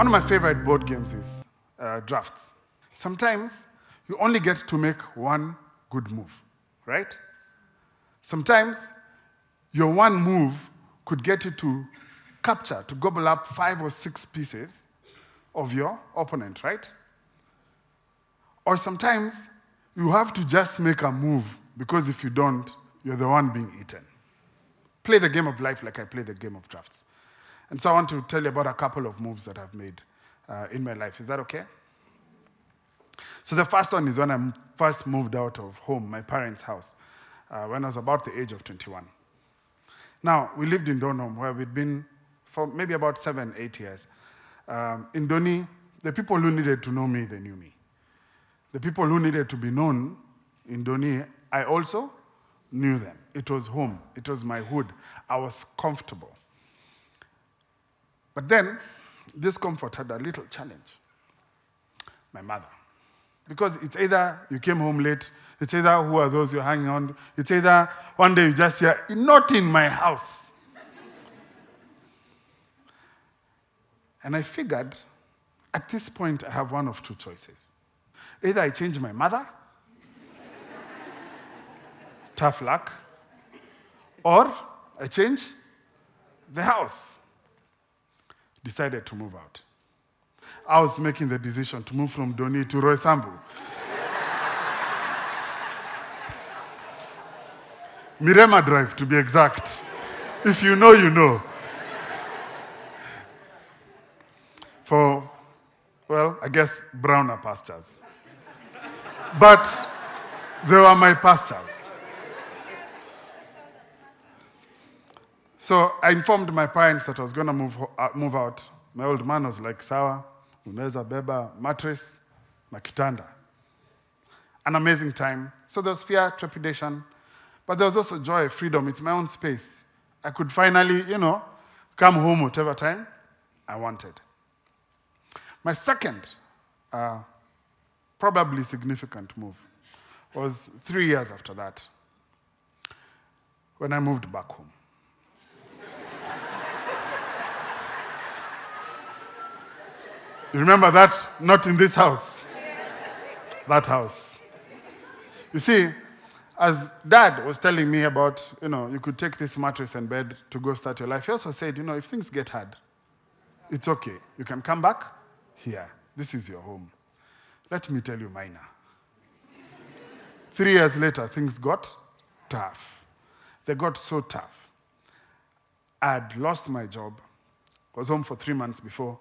One of my favorite board games is drafts. Sometimes you only get to make one good move, right? Sometimes your one move could get you to capture, to gobble up 5 or 6 pieces of your opponent, right? Or sometimes you have to just make a move because if you don't, you're the one being eaten. Play the game of life like I play the game of drafts. And so I want to tell you about a couple of moves that I've made in my life. Is that okay? So the first one is when I first moved out of home, my parents' house, when I was about the age of 21. Now, we lived in Donholm, where we'd been for maybe about 7, 8 years. In Doni, the people who needed to know me, they knew me. The people who needed to be known in Doni, I also knew them. It was home. It was my hood. I was comfortable. But then, this comfort had a little challenge. My mother. Because it's either you came home late, it's either who are those you're hanging on, it's either one day you just hear, not in my house. And I figured, at this point, I have one of two choices. Either I change my mother, tough luck, or I change the house. Decided to move out. I was making the decision to move from Doni to Roysambu. Mirema Drive, to be exact. If you know, you know. For, well, I guess browner pastures. But they were my pastures. So I informed my parents that I was going to move out. My old man was like, sawa, unaweza beba mattress na kitanda. An amazing time. So there was fear, trepidation, but there was also joy, freedom. It's my own space. I could finally, come home whatever time I wanted. My second, probably significant move was 3 years after that, when I moved back home. You remember that? Not in this house. That house. You see, as Dad was telling me about, you could take this mattress and bed to go start your life, he also said, if things get hard, it's okay. You can come back here. This is your home. Let me tell you, Minor. 3 years later, things got tough. They got so tough. I had lost my job. I was home for 3 months before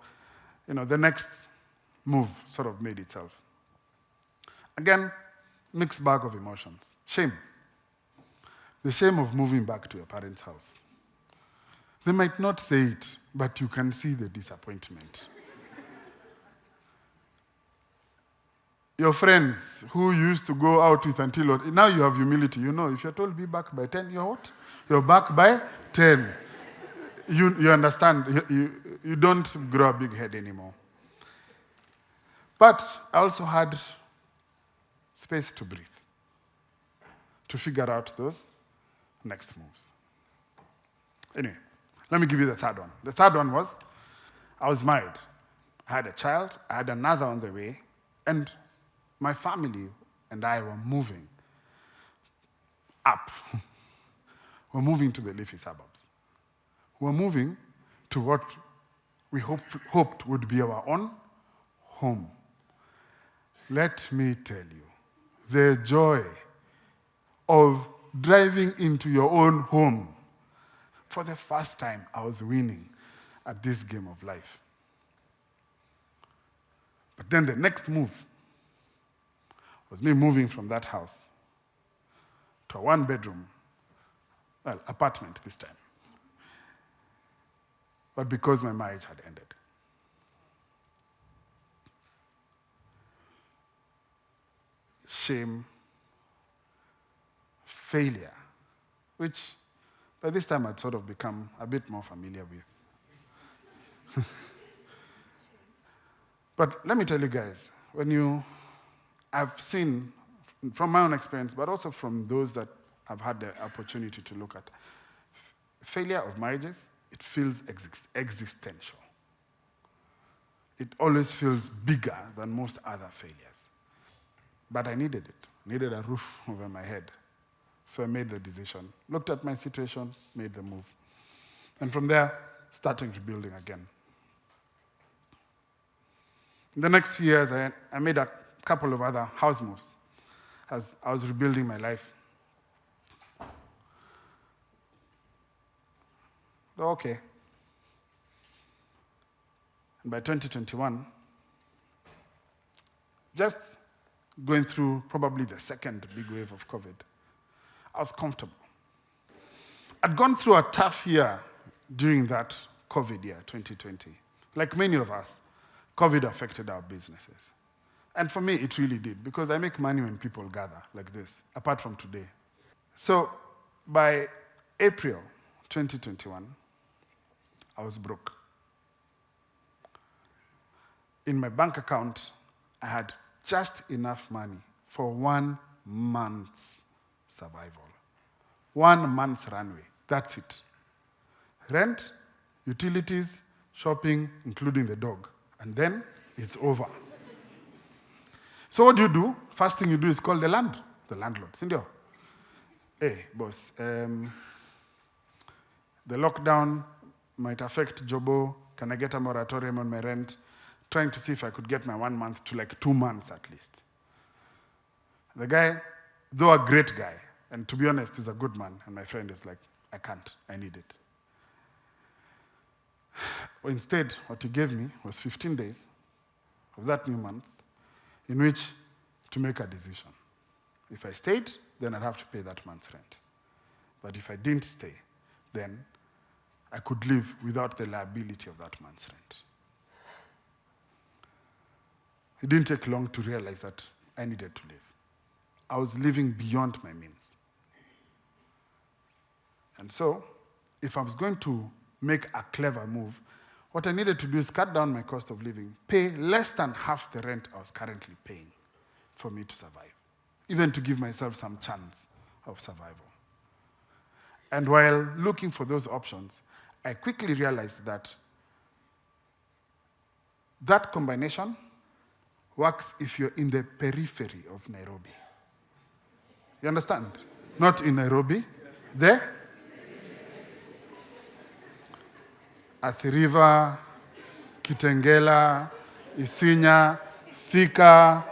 the next move sort of made itself. Again, mixed bag of emotions. Shame. The shame of moving back to your parents' house. They might not say it, but you can see the disappointment. Your friends who used to go out with until, now you have humility. If you're told be back by 10, you're what? You're back by 10. You understand, you don't grow a big head anymore. But I also had space to breathe, to figure out those next moves. Anyway, let me give you the third one. The third one was, I was married. I had a child, I had another on the way, and my family and I were moving up. We're moving to the leafy suburbs. We're moving to what we hoped would be our own home. Let me tell you, the joy of driving into your own home. For the first time, I was winning at this game of life. But then the next move was me moving from that house to a one-bedroom, apartment this time. But because my marriage had ended. Shame, failure, which by this time I'd sort of become a bit more familiar with. But let me tell you guys, I've seen from my own experience, but also from those that I've had the opportunity to look at, failure of marriages, it feels existential. it always feels bigger than most other failures. But I needed it. Needed a roof over my head. So I made the decision, looked at my situation, made the move. And from there, starting rebuilding again. In the next few years, I made a couple of other house moves as I was rebuilding my life. Okay. And by 2021, just going through probably the second big wave of COVID, I was comfortable. I'd gone through a tough year during that COVID year, 2020. Like many of us, COVID affected our businesses. And for me, it really did, because I make money when people gather like this, apart from today. So by April 2021, I was broke. In my bank account, I had just enough money for 1 month's survival. 1 month's runway, that's it. Rent, utilities, shopping, including the dog. And then it's over. So what do? First thing you do is call the landlord. Sindio? Hey, boss, the lockdown might affect Jobo. Can I get a moratorium on my rent? Trying to see if I could get my 1 month to like 2 months at least. The guy, though a great guy, and to be honest, he's a good man, and my friend is like, I can't, I need it. Instead, what he gave me was 15 days of that new month in which to make a decision. If I stayed, then I'd have to pay that month's rent. But if I didn't stay, then I could live without the liability of that month's rent. It didn't take long to realize that I needed to live. I was living beyond my means. And so, if I was going to make a clever move, what I needed to do is cut down my cost of living, pay less than half the rent I was currently paying for me to survive, even to give myself some chance of survival. And while looking for those options, I quickly realized that that combination works if you're in the periphery of Nairobi. You understand? Not in Nairobi. There, Athi River, Kitengela, Isinya, Thika,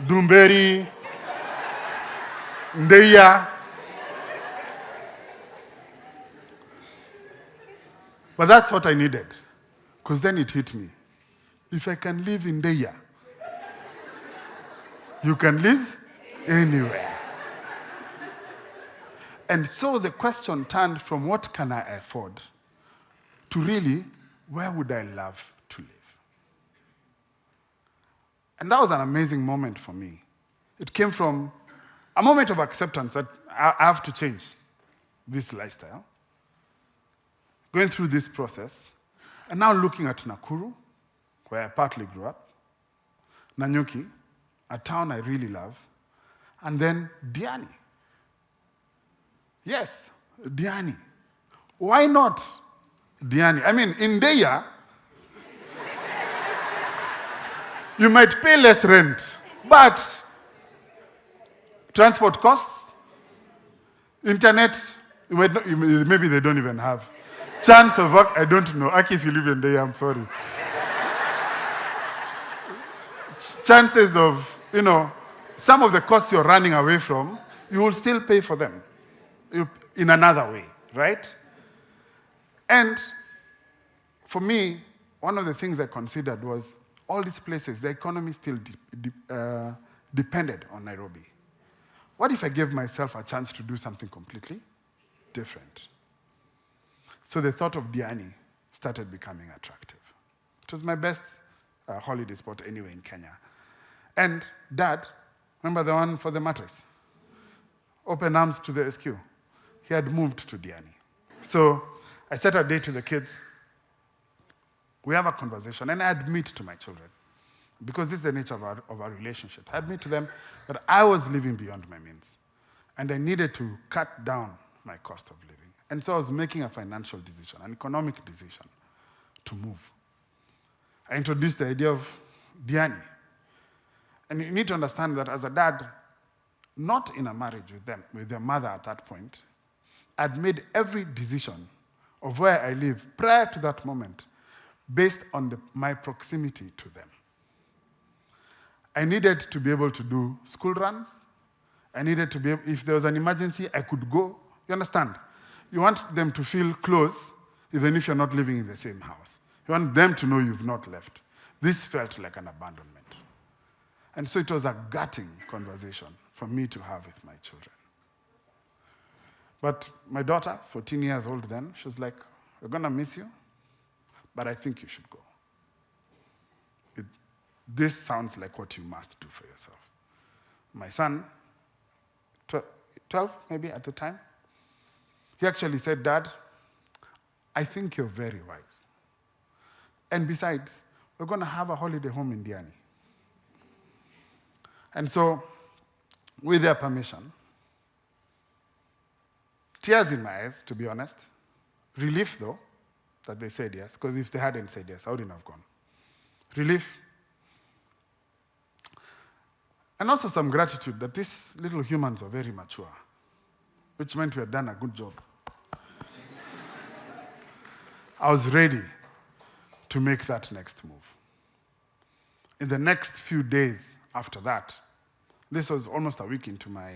Dumberi, Ndeia. But that's what I needed, because then it hit me. If I can live in Ndeia, you can live anywhere. And so the question turned from what can I afford to really, where would I love to live? And that was an amazing moment for me. It came from a moment of acceptance that I have to change this lifestyle, going through this process, and now looking at Nakuru, where I partly grew up, Nanyuki, a town I really love, and then Diani. Yes, Diani. Why not Diani? I mean, in Ndeia, you might pay less rent, but transport costs, internet, maybe they don't even have. Chance of work, I don't know. Aki, if you live in Ndeia, I'm sorry. Chances of, some of the costs you're running away from, you will still pay for them in another way, right? And for me, one of the things I considered was all these places, the economy still depended on Nairobi. What if I gave myself a chance to do something completely different? So the thought of Diani started becoming attractive. It was my best holiday spot anyway in Kenya. And Dad, remember the one for the mattress? Open arms to the SQ. He had moved to Diani. So I set a date to the kids. We have a conversation, and I admit to my children, because this is the nature of our relationships, I admit to them that I was living beyond my means, and I needed to cut down my cost of living. And so I was making a financial decision, an economic decision, to move. I introduced the idea of Diani. And you need to understand that as a dad, not in a marriage with them, with their mother at that point, I'd made every decision of where I live prior to that moment based on my proximity to them. I needed to be able to do school runs. I needed to be able, if there was an emergency, I could go. You understand? You want them to feel close, even if you're not living in the same house. You want them to know you've not left. This felt like an abandonment. And so it was a gutting conversation for me to have with my children. But my daughter, 14 years old then, she was like, we're going to miss you, but I think you should go. This sounds like what you must do for yourself. My son, 12 maybe at the time, he actually said, Dad, I think you're very wise. And besides, we're going to have a holiday home in Diani. And so, with their permission, tears in my eyes, to be honest, relief though, that they said yes, because if they hadn't said yes, I wouldn't have gone. Relief. And also some gratitude that these little humans are very mature, which meant we had done a good job. I was ready to make that next move. In the next few days after that, this was almost a week into my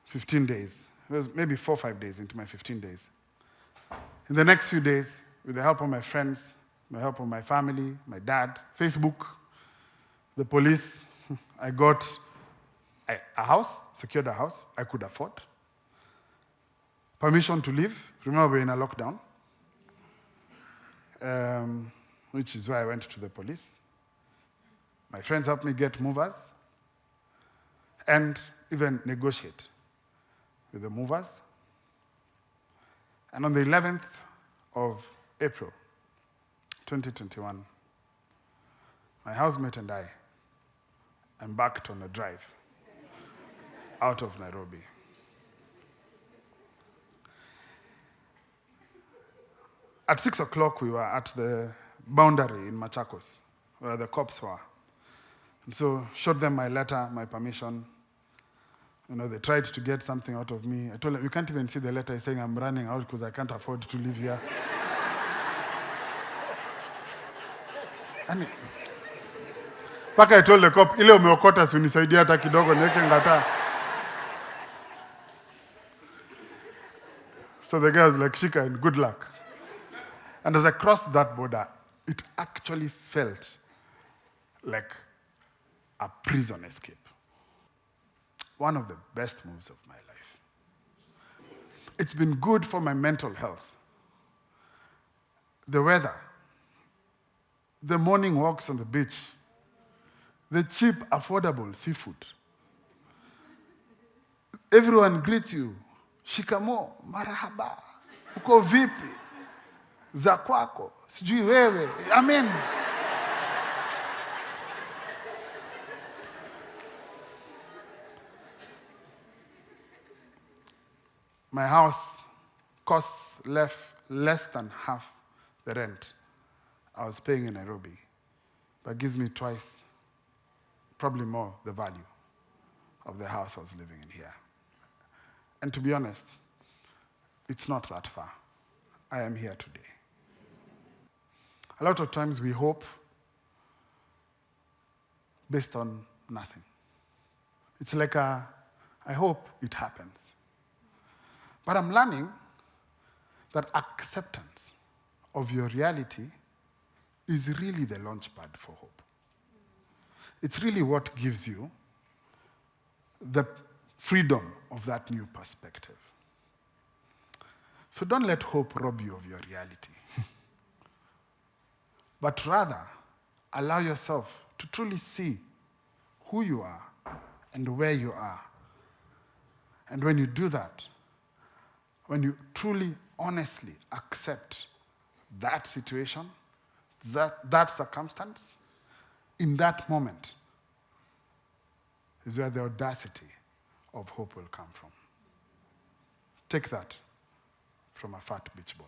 15 days. It was maybe 4 or 5 days into my 15 days. In the next few days, with the help of my friends, the help of my family, my dad, Facebook, the police, I got a house, secured a house I could afford. Permission to leave. Remember, we're in a lockdown, which is why I went to the police. My friends helped me get movers and even negotiate with the movers. And on the 11th of April, 2021, my housemate and I embarked on a drive out of Nairobi. At 6 o'clock, we were at the boundary in Machakos, where the cops were. And so showed them my letter, my permission. You know, they tried to get something out of me. I told them, you can't even see the letter saying I'm running out because I can't afford to live here. And mpaka I told the cop, ile umeokota si unisaidia hata kidogo niweke ngata. So the guy was like, Shika, and good luck. And as I crossed that border, it actually felt like a prison escape. One of the best moves of my life. It's been good for my mental health. The weather, the morning walks on the beach, the cheap, affordable seafood. Everyone greets you. Shikamo, marahaba, uko vipi, za kwako, sijui wewe. Amen. My house costs less than half the rent I was paying in Nairobi, but gives me twice, probably more, the value of the house I was living in here. And to be honest, it's not that far. I am here today. A lot of times we hope based on nothing. It's like I hope it happens. But I'm learning that acceptance of your reality is really the launchpad for hope. It's really what gives you the freedom of that new perspective. So don't let hope rob you of your reality. But rather, allow yourself to truly see who you are and where you are. And when you do that, when you truly, honestly accept that situation, that circumstance, in that moment is where the audacity of hope will come from. Take that from a fat beach boy.